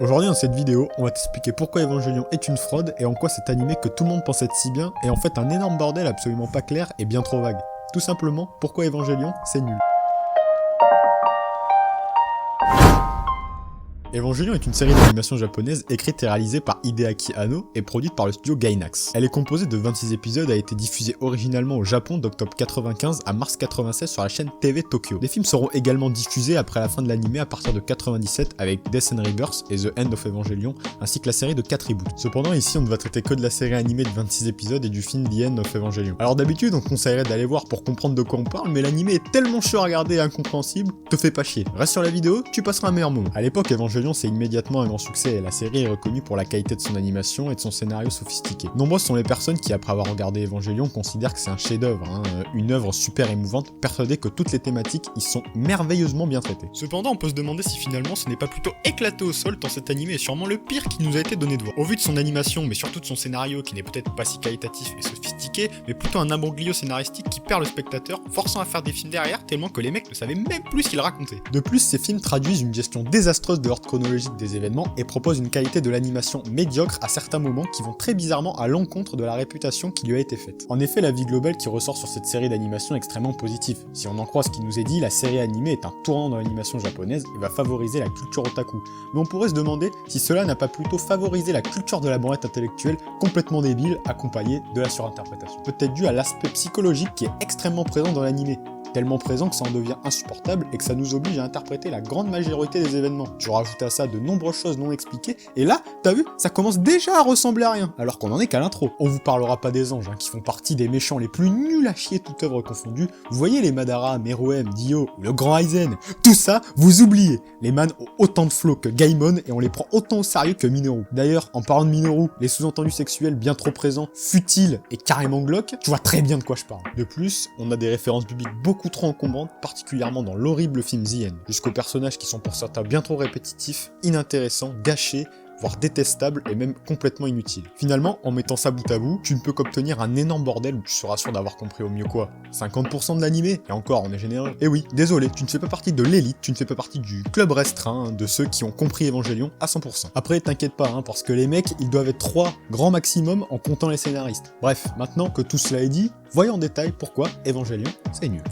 Aujourd'hui dans cette vidéo, on va t'expliquer pourquoi Evangelion est une fraude et en quoi cet animé que tout le monde pense être si bien est en fait un énorme bordel absolument pas clair et bien trop vague. Tout simplement, pourquoi Evangelion c'est nul. Evangelion est une série d'animation japonaise écrite et réalisée par Hideaki Anno et produite par le studio Gainax. Elle est composée de 26 épisodes et a été diffusée originalement au Japon d'octobre 95 à mars 96 sur la chaîne TV Tokyo. Les films seront également diffusés après la fin de l'animé à partir de 97 avec Death and Rebirth et The End of Evangelion ainsi que la série de 4 reboots. Cependant ici on ne va traiter que de la série animée de 26 épisodes et du film The End of Evangelion. Alors d'habitude on conseillerait d'aller voir pour comprendre de quoi on parle, mais l'animé est tellement chiant à regarder et incompréhensible, te fais pas chier. Reste sur la vidéo, tu passeras un meilleur moment. À l'époque Evangelion c'est immédiatement un grand succès et la série est reconnue pour la qualité de son animation et de son scénario sophistiqué. Nombreuses sont les personnes qui, après avoir regardé Evangelion, considèrent que c'est un chef-d'œuvre, une œuvre super émouvante, persuadées que toutes les thématiques y sont merveilleusement bien traitées. Cependant, on peut se demander si finalement ce n'est pas plutôt éclaté au sol tant cet animé est sûrement le pire qui nous a été donné de voir. Au vu de son animation, mais surtout de son scénario qui n'est peut-être pas si qualitatif et sophistiqué, mais plutôt un imbroglio scénaristique qui perd le spectateur, forçant à faire des films derrière tellement que les mecs ne savaient même plus ce qu'ils racontaient. De plus, ces films traduisent une gestion désastreuse de l'ordre chronologique des événements et proposent une qualité de l'animation médiocre à certains moments qui vont très bizarrement à l'encontre de la réputation qui lui a été faite. En effet, la vie globale qui ressort sur cette série d'animation est extrêmement positive. Si on en croit ce qui nous est dit, la série animée est un tournant dans l'animation japonaise et va favoriser la culture otaku. Mais on pourrait se demander si cela n'a pas plutôt favorisé la culture de la branlette intellectuelle complètement débile accompagnée de la surinterprétation. Peut-être dû à l'aspect psychologique qui est extrêmement présent dans l'animé. Tellement présent que ça en devient insupportable et que ça nous oblige à interpréter la grande majorité des événements. Tu rajoutes à ça de nombreuses choses non expliquées, et là, t'as vu, ça commence déjà à ressembler à rien, alors qu'on en est qu'à l'intro. On vous parlera pas des anges, qui font partie des méchants les plus nuls à chier toute œuvre confondue. Vous voyez les Madara, Meruem, Dio, ou le grand Aizen, tout ça, vous oubliez. Les man ont autant de flow que Gaimon et on les prend autant au sérieux que Minoru. D'ailleurs, en parlant de Minoru, les sous-entendus sexuels bien trop présents, futiles et carrément glauques, tu vois très bien de quoi je parle. De plus, on a des références bibliques beaucoup trop encombrantes, particulièrement dans l'horrible film The End, jusqu'aux personnages qui sont pour certains bien trop répétitifs, inintéressants, gâchés, voire détestables et même complètement inutiles. Finalement, en mettant ça bout à bout, tu ne peux qu'obtenir un énorme bordel où tu seras sûr d'avoir compris au mieux quoi. 50% de l'animé, et encore on est généreux. Et oui, désolé, tu ne fais pas partie de l'élite, tu ne fais pas partie du club restreint de ceux qui ont compris Evangelion à 100%. Après, t'inquiète pas, parce que les mecs, ils doivent être 3 grand maximum en comptant les scénaristes. Bref, maintenant que tout cela est dit, voyons en détail pourquoi Evangelion, c'est nul.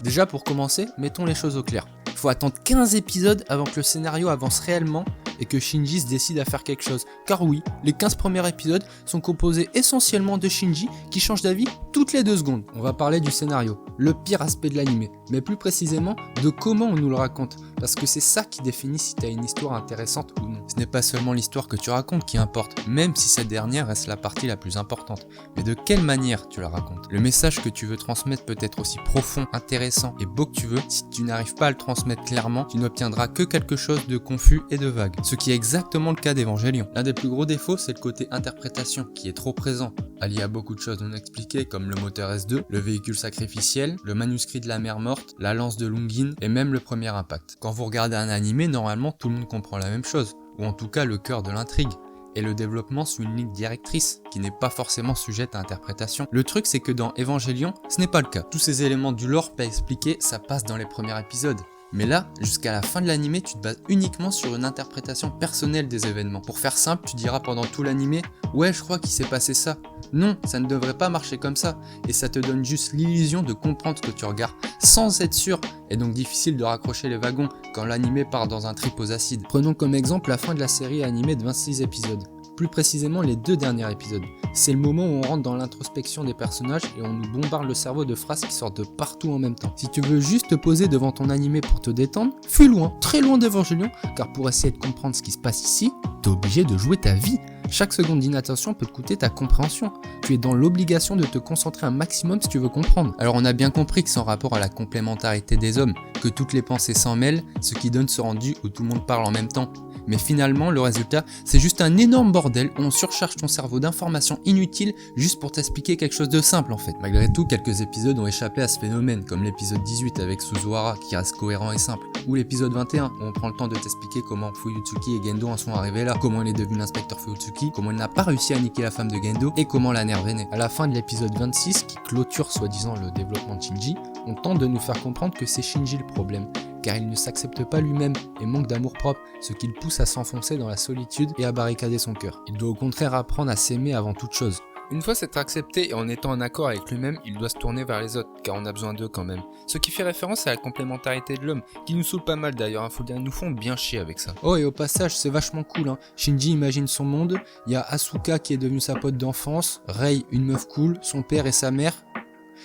Déjà pour commencer, mettons les choses au clair. Il faut attendre 15 épisodes avant que le scénario avance réellement et que Shinji se décide à faire quelque chose. Car oui, les 15 premiers épisodes sont composés essentiellement de Shinji qui change d'avis toutes les 2 secondes. On va parler du scénario, le pire aspect de l'anime, mais plus précisément de comment on nous le raconte, parce que c'est ça qui définit si t'as une histoire intéressante ou non. Ce n'est pas seulement l'histoire que tu racontes qui importe, même si cette dernière reste la partie la plus importante, mais de quelle manière tu la racontes. Le message que tu veux transmettre peut être aussi profond, intéressant et beau que tu veux, si tu n'arrives pas à le transmettre clairement, tu n'obtiendras que quelque chose de confus et de vague. Ce qui est exactement le cas d'Evangelion. L'un des plus gros défauts, c'est le côté interprétation, qui est trop présent, allié à beaucoup de choses non expliquées comme le moteur S2, le véhicule sacrificiel, le manuscrit de la mer morte, la lance de Lungin et même le premier impact. Quand vous regardez un animé, normalement tout le monde comprend la même chose, ou en tout cas le cœur de l'intrigue, et le développement sous une ligne directrice, qui n'est pas forcément sujette à interprétation. Le truc c'est que dans Evangelion, ce n'est pas le cas. Tous ces éléments du lore pas expliqués, ça passe dans les premiers épisodes. Mais là, jusqu'à la fin de l'animé, tu te bases uniquement sur une interprétation personnelle des événements. Pour faire simple, tu diras pendant tout l'animé « Ouais, je crois qu'il s'est passé ça ». Non, ça ne devrait pas marcher comme ça, et ça te donne juste l'illusion de comprendre ce que tu regardes sans être sûr, et donc difficile de raccrocher les wagons quand l'animé part dans un trip aux acides. Prenons comme exemple la fin de la série animée de 26 épisodes. Plus précisément les 2 derniers épisodes. C'est le moment où on rentre dans l'introspection des personnages et on nous bombarde le cerveau de phrases qui sortent de partout en même temps. Si tu veux juste te poser devant ton animé pour te détendre, fuis loin, très loin d'Evangelion, car pour essayer de comprendre ce qui se passe ici, t'es obligé de jouer ta vie. Chaque seconde d'inattention peut te coûter ta compréhension. Tu es dans l'obligation de te concentrer un maximum si tu veux comprendre. Alors on a bien compris que sans rapport à la complémentarité des hommes, que toutes les pensées s'en mêlent, ce qui donne ce rendu où tout le monde parle en même temps. Mais finalement, le résultat, c'est juste un énorme bordel où on surcharge ton cerveau d'informations inutiles juste pour t'expliquer quelque chose de simple en fait. Malgré tout, quelques épisodes ont échappé à ce phénomène, comme l'épisode 18 avec Suzuhara qui reste cohérent et simple, ou l'épisode 21 où on prend le temps de t'expliquer comment Fuyutsuki et Gendo en sont arrivés là, comment il est devenu l'inspecteur Fuyutsuki, comment il n'a pas réussi à niquer la femme de Gendo et comment la nerve est née. À la fin de l'épisode 26, qui clôture soi-disant le développement de Shinji, on tente de nous faire comprendre que c'est Shinji le problème, car il ne s'accepte pas lui-même et manque d'amour-propre, ce qui le pousse à s'enfoncer dans la solitude et à barricader son cœur. Il doit au contraire apprendre à s'aimer avant toute chose. Une fois s'être accepté et en étant en accord avec lui-même, il doit se tourner vers les autres, car on a besoin d'eux quand même. Ce qui fait référence à la complémentarité de l'homme, qui nous saoule pas mal d'ailleurs, faut dire, ils nous font bien chier avec ça. Oh, et au passage, c'est vachement cool, hein. Shinji imagine son monde, il y a Asuka qui est devenue sa pote d'enfance, Rei, une meuf cool, son père et sa mère.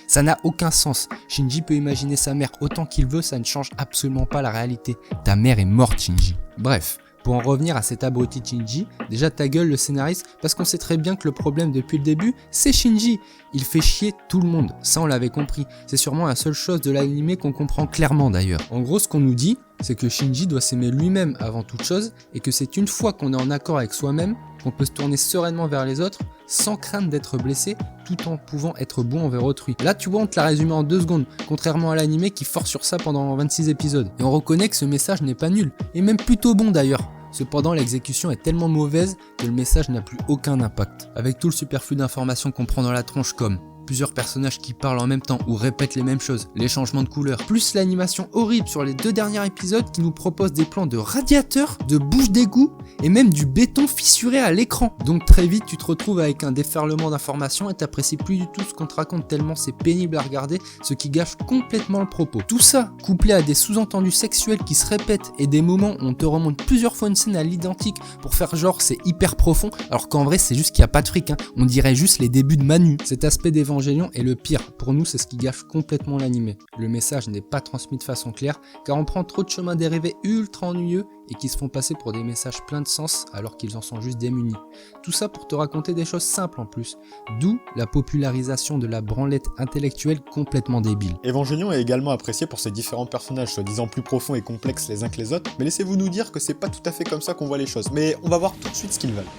Ça n'a aucun sens. Shinji peut imaginer sa mère autant qu'il veut, ça ne change absolument pas la réalité. Ta mère est morte, Shinji. Bref. Pour en revenir à cet abruti Shinji, déjà ta gueule le scénariste, parce qu'on sait très bien que le problème depuis le début, c'est Shinji. Il fait chier tout le monde, ça on l'avait compris. C'est sûrement la seule chose de l'anime qu'on comprend clairement d'ailleurs. En gros, ce qu'on nous dit, c'est que Shinji doit s'aimer lui-même avant toute chose, et que c'est une fois qu'on est en accord avec soi-même, qu'on peut se tourner sereinement vers les autres, sans crainte d'être blessé, tout en pouvant être bon envers autrui. Là, tu vois, on te l'a résumé en 2 secondes, contrairement à l'anime qui force sur ça pendant 26 épisodes. Et on reconnaît que ce message n'est pas nul, et même plutôt bon d'ailleurs. Cependant, l'exécution est tellement mauvaise que le message n'a plus aucun impact. Avec tout le superflu d'informations qu'on prend dans la tronche comme plusieurs personnages qui parlent en même temps ou répètent les mêmes choses, les changements de couleurs, plus l'animation horrible sur les 2 derniers épisodes qui nous proposent des plans de radiateurs, de bouches d'égout et même du béton fissuré à l'écran. Donc très vite tu te retrouves avec un déferlement d'informations et t'apprécies plus du tout ce qu'on te raconte tellement c'est pénible à regarder, ce qui gâche complètement le propos. Tout ça, couplé à des sous-entendus sexuels qui se répètent et des moments où on te remonte plusieurs fois une scène à l'identique pour faire genre c'est hyper profond, alors qu'en vrai c'est juste qu'il n'y a pas de fric, hein. On dirait juste les débuts de Manu. Cet aspect d'Evangelion est le pire. Pour nous, c'est ce qui gâche complètement l'animé. Le message n'est pas transmis de façon claire, car on prend trop de chemins dérivés ultra ennuyeux et qui se font passer pour des messages pleins de sens alors qu'ils en sont juste démunis. Tout ça pour te raconter des choses simples en plus. D'où la popularisation de la branlette intellectuelle complètement débile. Evangelion est également apprécié pour ses différents personnages, soi-disant plus profonds et complexes les uns que les autres, mais laissez-vous nous dire que c'est pas tout à fait comme ça qu'on voit les choses. Mais on va voir tout de suite ce qu'ils valent.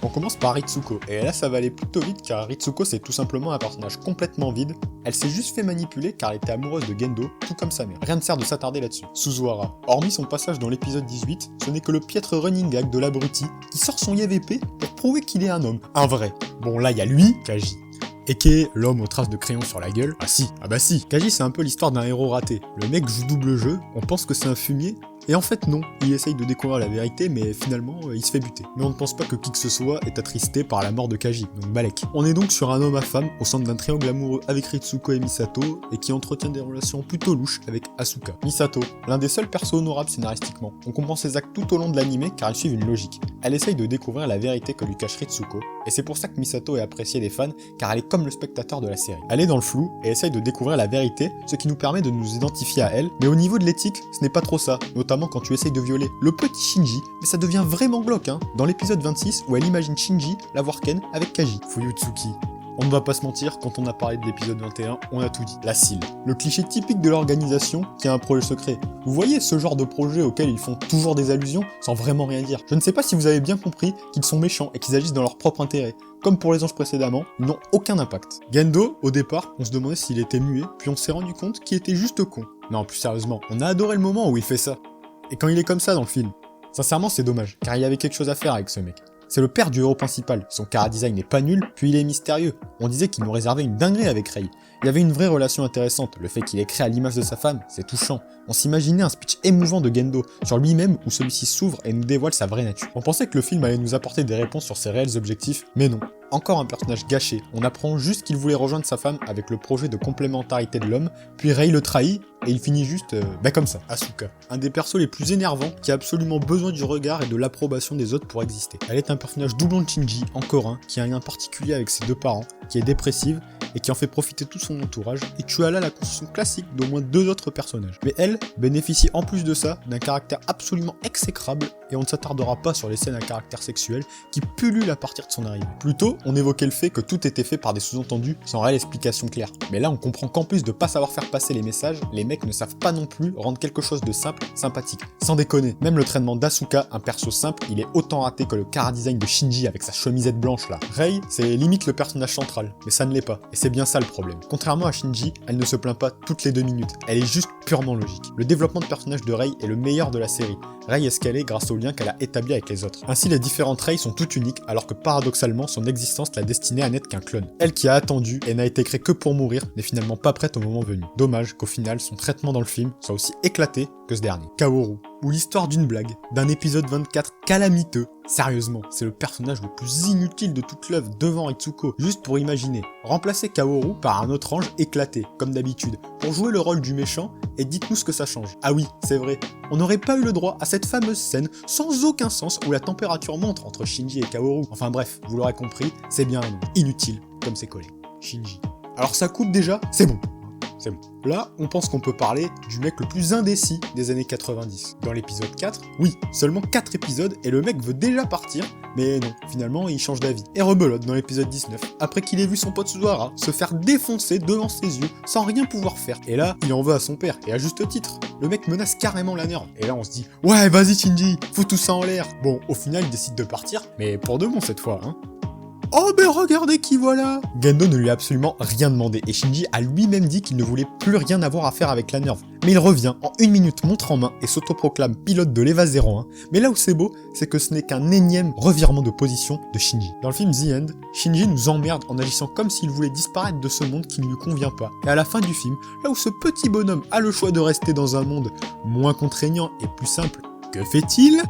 On commence par Ritsuko, et là ça va aller plutôt vite car Ritsuko c'est tout simplement un personnage complètement vide, elle s'est juste fait manipuler car elle était amoureuse de Gendo, tout comme sa mère. Rien ne sert de s'attarder là-dessus. Suzuhara, hormis son passage dans l'épisode 18, ce n'est que le piètre running gag de l'abruti qui sort son YVP pour prouver qu'il est un homme, un vrai. Bon là il y a lui, Kaji. Eke, l'homme aux traces de crayon sur la gueule. Ah bah si. Kaji c'est un peu l'histoire d'un héros raté. Le mec joue double jeu, on pense que c'est un fumier, et en fait non, il essaye de découvrir la vérité mais finalement il se fait buter. Mais on ne pense pas que qui que ce soit est attristé par la mort de Kaji, donc balèque. On est donc sur un homme à femme au centre d'un triangle amoureux avec Ritsuko et Misato et qui entretient des relations plutôt louches avec Asuka. Misato, l'un des seuls persos honorables scénaristiquement. On comprend ses actes tout au long de l'anime car ils suivent une logique. Elle essaye de découvrir la vérité que lui cache Ritsuko et c'est pour ça que Misato est appréciée des fans car elle est comme le spectateur de la série. Elle est dans le flou et essaye de découvrir la vérité, ce qui nous permet de nous identifier à elle, mais au niveau de l'éthique, ce n'est pas trop ça, notamment quand tu essayes de violer le petit Shinji, mais ça devient vraiment glauque, hein, dans l'épisode 26 où elle imagine Shinji l'avoir ken avec Kaji. Fuyutsuki. On ne va pas se mentir, quand on a parlé de l'épisode 21, on a tout dit. La CIL. Le cliché typique de l'organisation qui a un projet secret. Vous voyez ce genre de projet auquel ils font toujours des allusions sans vraiment rien dire. Je ne sais pas si vous avez bien compris qu'ils sont méchants et qu'ils agissent dans leur propre intérêt. Comme pour les anges précédemment, ils n'ont aucun impact. Gendo, au départ, on se demandait s'il était muet, puis on s'est rendu compte qu'il était juste con. Non, plus sérieusement, on a adoré le moment où il fait ça. Et quand il est comme ça dans le film. Sincèrement, c'est dommage, car il y avait quelque chose à faire avec ce mec. C'est le père du héros principal, son chara-design n'est pas nul, puis il est mystérieux. On disait qu'il nous réservait une dinguerie avec Rei. Il y avait une vraie relation intéressante, le fait qu'il est créé à l'image de sa femme, c'est touchant. On s'imaginait un speech émouvant de Gendo sur lui-même où celui-ci s'ouvre et nous dévoile sa vraie nature. On pensait que le film allait nous apporter des réponses sur ses réels objectifs, mais non. Encore un personnage gâché, on apprend juste qu'il voulait rejoindre sa femme avec le projet de complémentarité de l'homme, puis Rei le trahit, et il finit juste, comme ça, Asuka. Un des persos les plus énervants, qui a absolument besoin du regard et de l'approbation des autres pour exister. Elle est un personnage doublon de Shinji, encore un, qui a un lien particulier avec ses 2 parents, qui est dépressive, et qui en fait profiter tout son entourage, et tu as là la construction classique d'au moins 2 autres personnages. Mais elle bénéficie en plus de ça d'un caractère absolument exécrable, et on ne s'attardera pas sur les scènes à caractère sexuel qui pullulent à partir de son arrivée. Plutôt, on évoquait le fait que tout était fait par des sous-entendus sans réelle explication claire. Mais là, on comprend qu'en plus de pas savoir faire passer les messages, les mecs ne savent pas non plus rendre quelque chose de simple, sympathique. Sans déconner, même le traitement d'Asuka, un perso simple, il est autant raté que le chara-design de Shinji avec sa chemisette blanche là. Rei, c'est limite le personnage central, mais ça ne l'est pas, et c'est bien ça le problème. Contrairement à Shinji, elle ne se plaint pas toutes les 2 minutes, elle est juste purement logique. Le développement de personnage de Rei est le meilleur de la série. Rei est ce qu'elle est grâce au lien qu'elle a établi avec les autres. Ainsi, les différentes Rei sont toutes uniques, alors que paradoxalement, son existence Résistance l'a destinée à n'être qu'un clone. Elle qui a attendu et n'a été créée que pour mourir, n'est finalement pas prête au moment venu. Dommage qu'au final, son traitement dans le film soit aussi éclaté que ce dernier. Kaworu, ou l'histoire d'une blague, d'un épisode 24 calamiteux. Sérieusement, c'est le personnage le plus inutile de toute l'œuvre devant Ritsuko. Juste pour imaginer, remplacer Kaworu par un autre ange éclaté, comme d'habitude, pour jouer le rôle du méchant, et dites-nous ce que ça change. Ah oui, c'est vrai, on n'aurait pas eu le droit à cette fameuse scène sans aucun sens où la température monte entre Shinji et Kaworu. Enfin bref, vous l'aurez compris, c'est bien un nom inutile, comme c'est collé. Shinji. Alors ça coupe déjà, c'est bon. C'est bon. Là, on pense qu'on peut parler du mec le plus indécis des années 90. Dans l'épisode 4, oui, seulement 4 épisodes et le mec veut déjà partir, mais non, finalement il change d'avis. Et rebelote dans l'épisode 19, après qu'il ait vu son pote Suzuhara se faire défoncer devant ses yeux sans rien pouvoir faire. Et là, il en veut à son père, et à juste titre. Le mec menace carrément la nerve. Et là on se dit, ouais vas-y Shinji, fous tout ça en l'air. Bon, au final il décide de partir, mais pour de bon cette fois, hein. Oh mais regardez qui voilà! Gendo ne lui a absolument rien demandé et Shinji a lui-même dit qu'il ne voulait plus rien avoir à faire avec la Nerve. Mais il revient en 1 minute montre en main et s'autoproclame pilote de l'EVA 01. Mais là où c'est beau, c'est que ce n'est qu'un énième revirement de position de Shinji. Dans le film The End, Shinji nous emmerde en agissant comme s'il voulait disparaître de ce monde qui ne lui convient pas. Et à la fin du film, là où ce petit bonhomme a le choix de rester dans un monde moins contraignant et plus simple, que fait-il ?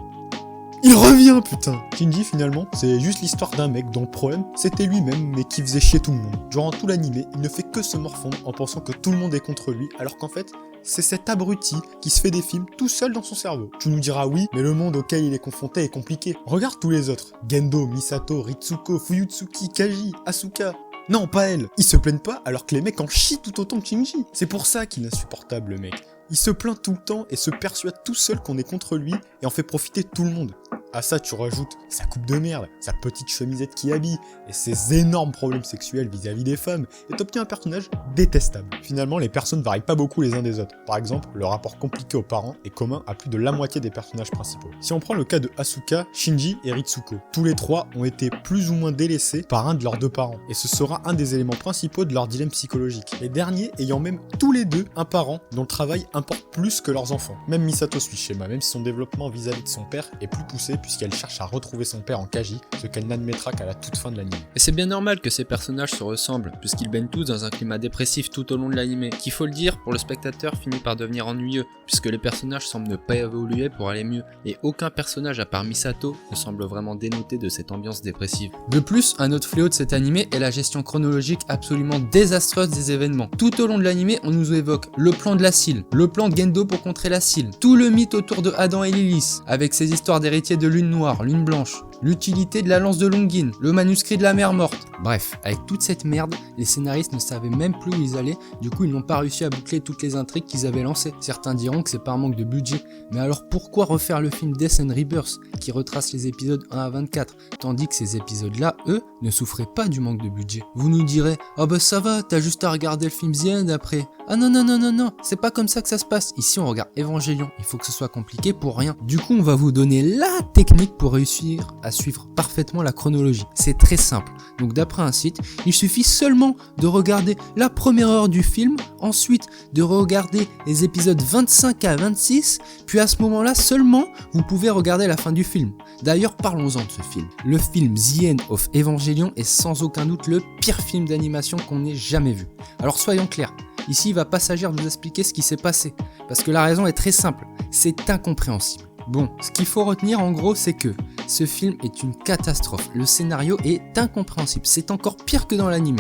Il revient, putain! Shinji, finalement, c'est juste l'histoire d'un mec dont le problème, c'était lui-même, mais qui faisait chier tout le monde. Durant tout l'animé, il ne fait que se morfondre en pensant que tout le monde est contre lui, alors qu'en fait, c'est cet abruti qui se fait des films tout seul dans son cerveau. Tu nous diras oui, mais le monde auquel il est confronté est compliqué. Regarde tous les autres. Gendo, Misato, Ritsuko, Fuyutsuki, Kaji, Asuka... Non, pas elle. Ils se plaignent pas alors que les mecs en chient tout autant que Shinji. C'est pour ça qu'il est insupportable, le mec. Il se plaint tout le temps et se persuade tout seul qu'on est contre lui et en fait profiter tout le monde. À ça, tu rajoutes sa coupe de merde, sa petite chemisette qui habille et ses énormes problèmes sexuels vis-à-vis des femmes et t'obtiens un personnage détestable. Finalement, les personnes varient pas beaucoup les uns des autres. Par exemple, le rapport compliqué aux parents est commun à plus de la moitié des personnages principaux. Si on prend le cas de Asuka, Shinji et Ritsuko, tous les trois ont été plus ou moins délaissés par un de leurs deux parents et ce sera un des éléments principaux de leur dilemme psychologique. Les derniers ayant même tous les deux un parent dont le travail importe plus que leurs enfants. Même Misato suit le schéma, même si son développement vis-à-vis de son père est plus poussé puisqu'elle cherche à retrouver son père en Kaji, ce qu'elle n'admettra qu'à la toute fin de l'anime. Et c'est bien normal que ces personnages se ressemblent, puisqu'ils baignent tous dans un climat dépressif tout au long de l'anime, qui faut le dire, pour le spectateur finit par devenir ennuyeux, puisque les personnages semblent ne pas évoluer pour aller mieux, et aucun personnage à part Misato ne semble vraiment dénoter de cette ambiance dépressive. De plus, un autre fléau de cet anime est la gestion chronologique absolument désastreuse des événements. Tout au long de l'anime, on nous évoque le plan de la Syl, le plan de Gendo pour contrer la Syl, tout le mythe autour de Adam et Lilith, avec ses histoires d'héritiers de lune noire, lune blanche, l'utilité de la lance de Longin, le manuscrit de la mer morte. Bref, avec toute cette merde, les scénaristes ne savaient même plus où ils allaient, du coup ils n'ont pas réussi à boucler toutes les intrigues qu'ils avaient lancées. Certains diront que c'est par manque de budget, mais alors pourquoi refaire le film Death and Rebirth, qui retrace les épisodes 1 à 24, tandis que ces épisodes-là, eux, ne souffraient pas du manque de budget. Vous nous direz, ah bah ça va, t'as juste à regarder le film The End après. Ah non, c'est pas comme ça que ça se passe. Ici on regarde Evangelion, il faut que ce soit compliqué pour rien. Du coup on va vous donner la technique pour réussir à suivre parfaitement la chronologie. C'est très simple. Donc d'après un site, il suffit seulement de regarder la première heure du film, ensuite de regarder les épisodes 25 à 26, puis à ce moment-là seulement, vous pouvez regarder la fin du film. D'ailleurs, parlons-en de ce film. Le film The End of Evangelion est sans aucun doute le pire film d'animation qu'on ait jamais vu. Alors soyons clairs, ici il va pas s'agir de vous expliquer ce qui s'est passé, parce que la raison est très simple, c'est incompréhensible. Bon, ce qu'il faut retenir en gros, c'est que ce film est une catastrophe. Le scénario est incompréhensible. C'est encore pire que dans l'anime.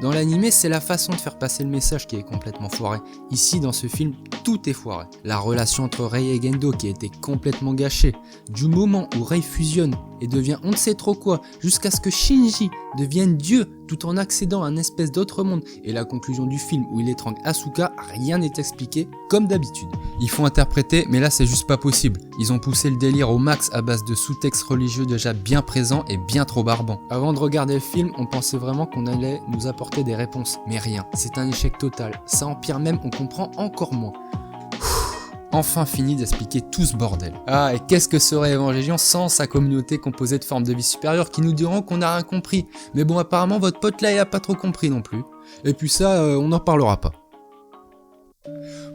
Dans l'anime, c'est la façon de faire passer le message qui est complètement foirée. Ici, dans ce film, tout est foiré. La relation entre Rei et Gendo qui a été complètement gâchée. Du moment où Rei fusionne et devient on ne sait trop quoi, jusqu'à ce que Shinji devienne Dieu tout en accédant à un espèce d'autre monde. Et la conclusion du film où il étrangle Asuka, rien n'est expliqué comme d'habitude. Il faut interpréter, mais là c'est juste pas possible. Ils ont poussé le délire au max à base de sous-textes religieux déjà bien présents et bien trop barbants. Avant de regarder le film, on pensait vraiment qu'on allait nous apporter des réponses, mais rien. C'est un échec total. Ça empire même, on comprend encore moins. Enfin fini d'expliquer tout ce bordel. Ah, et qu'est-ce que serait Evangelion sans sa communauté composée de formes de vie supérieures qui nous diront qu'on n'a rien compris. Mais bon, apparemment votre pote là il a pas trop compris non plus. Et puis ça, on n'en parlera pas.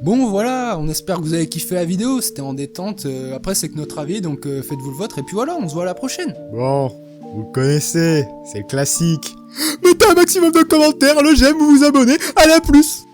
Bon voilà, on espère que vous avez kiffé la vidéo, c'était en détente, après c'est que notre avis, donc faites-vous le vôtre, et puis voilà, on se voit à la prochaine. Bon, Vous le connaissez, c'est le classique. Mettez un maximum de commentaires, le j'aime, vous vous abonnez, allez à plus.